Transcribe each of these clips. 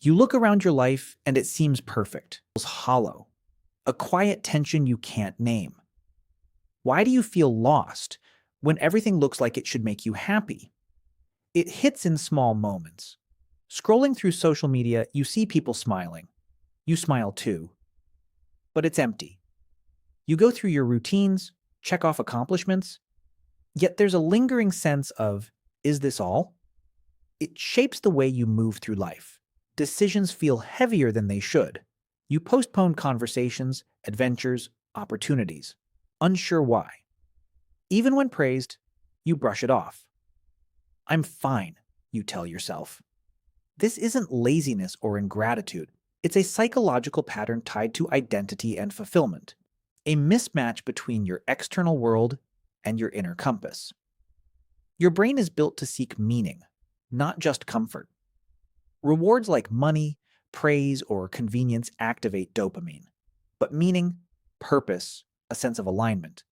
You look around your life and it seems perfect. It feels hollow, a quiet tension you can't name. Why do you feel lost when everything looks like it should make you happy? It hits in small moments. Scrolling through social media, you see people smiling. You smile too, but it's empty. You go through your routines, check off accomplishments, yet there's a lingering sense of, is this all? It shapes the way you move through life. Decisions feel heavier than they should. You postpone conversations, adventures, opportunities, unsure why. Even when praised, you brush it off. I'm fine, you tell yourself. This isn't laziness or ingratitude. It's a psychological pattern tied to identity and fulfillment, a mismatch between your external world and your inner compass. Your brain is built to seek meaning, not just comfort. Rewards like money, praise, or convenience activate dopamine. But meaning, purpose, a sense of alignment,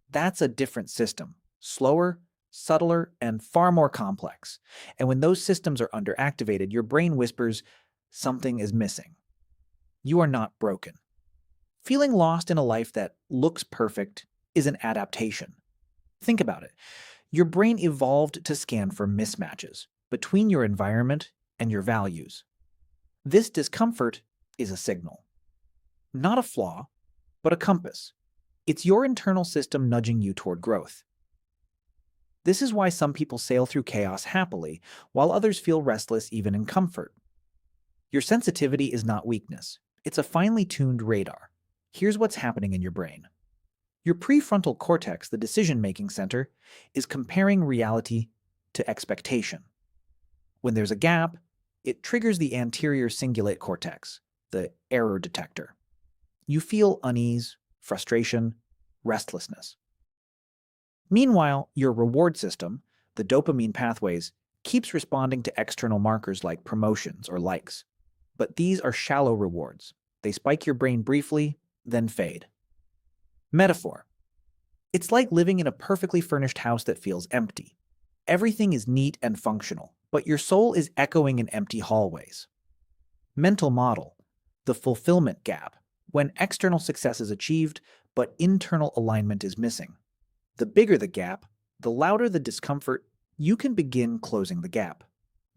that's a different system, slower, subtler, and far more complex. And when those systems are underactivated, your brain whispers, something is missing. You are not broken. Feeling lost in a life that looks perfect is an adaptation. Think about it. Your brain evolved to scan for mismatches between your environment and your values. This discomfort is a signal. Not a flaw, but a compass. It's your internal system nudging you toward growth. This is why some people sail through chaos happily, while others feel restless even in comfort. Your sensitivity is not weakness. It's a finely tuned radar. Here's what's happening in your brain. Your prefrontal cortex, the decision-making center, is comparing reality to expectation. When there's a gap, it triggers the anterior cingulate cortex, the error detector. You feel unease, frustration, restlessness. Meanwhile, your reward system, the dopamine pathways, keeps responding to external markers like promotions or likes. But these are shallow rewards. They spike your brain briefly, then fade. Metaphor. It's like living in a perfectly furnished house that feels empty. Everything is neat and functional, but your soul is echoing in empty hallways. Mental model. The fulfillment gap. When external success is achieved, but internal alignment is missing. The bigger the gap, the louder the discomfort, you can begin closing the gap.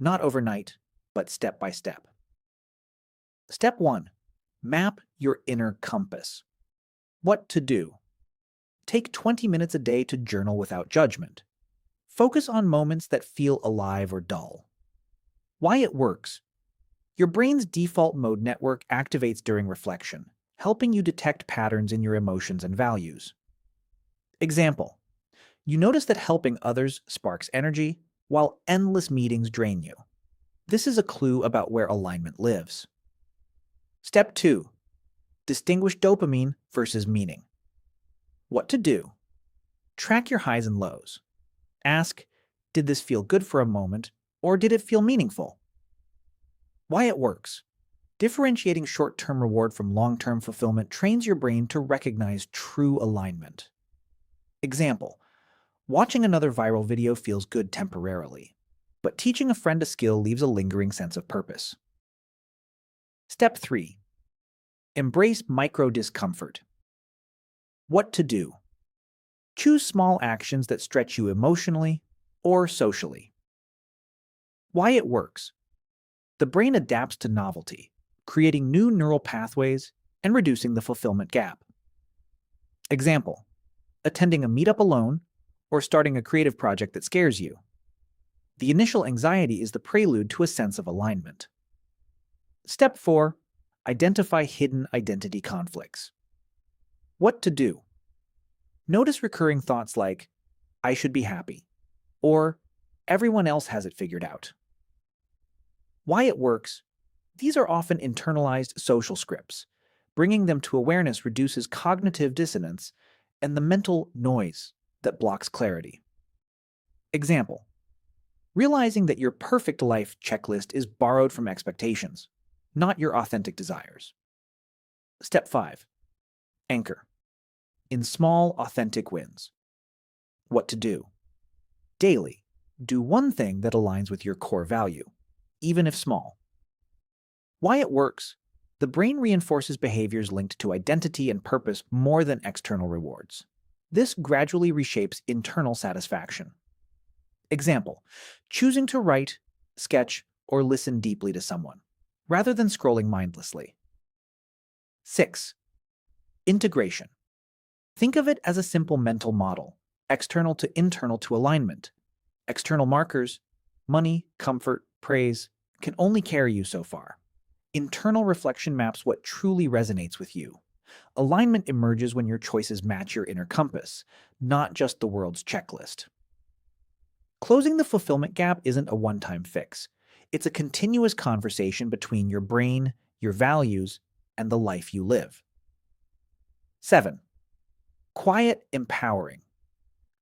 Not overnight, but step by step. Step 1. Map your inner compass. What to do? Take 20 minutes a day to journal without judgment. Focus on moments that feel alive or dull. Why it works. Your brain's default mode network activates during reflection, helping you detect patterns in your emotions and values. Example. You notice that helping others sparks energy, while endless meetings drain you. This is a clue about where alignment lives. Step 2. Distinguish dopamine versus meaning. What to do? Track your highs and lows. Ask, did this feel good for a moment, or did it feel meaningful? Why it works. Differentiating short-term reward from long-term fulfillment trains your brain to recognize true alignment. Example. Watching another viral video feels good temporarily, but teaching a friend a skill leaves a lingering sense of purpose. Step 3. Embrace micro-discomfort. What to do? Choose small actions that stretch you emotionally or socially. Why it works. The brain adapts to novelty, creating new neural pathways and reducing the fulfillment gap. Example. Attending a meetup alone or starting a creative project that scares you. The initial anxiety is the prelude to a sense of alignment. Step 4. Identify hidden identity conflicts. What to do? Notice recurring thoughts like, I should be happy, or everyone else has it figured out. Why it works? These are often internalized social scripts. Bringing them to awareness reduces cognitive dissonance and the mental noise that blocks clarity. Example. Realizing that your perfect life checklist is borrowed from expectations, not your authentic desires. Step 5. Anchor. In small, authentic wins. What to do? Daily, do one thing that aligns with your core value, even if small. Why it works. The brain reinforces behaviors linked to identity and purpose more than external rewards. This gradually reshapes internal satisfaction. Example, choosing to write, sketch, or listen deeply to someone, rather than scrolling mindlessly. 6. Integration. Think of it as a simple mental model, external to internal to alignment. External markers, money, comfort, praise, can only carry you so far. Internal reflection maps what truly resonates with you. Alignment emerges when your choices match your inner compass, not just the world's checklist. Closing the fulfillment gap isn't a one-time fix. It's a continuous conversation between your brain, your values, and the life you live. 7. Quiet, empowering.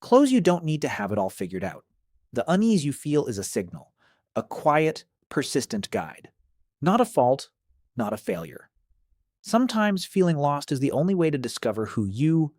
Close you don't need to have it all figured out. The unease you feel is a signal, a quiet, persistent guide. Not a fault, not a failure. Sometimes feeling lost is the only way to discover who you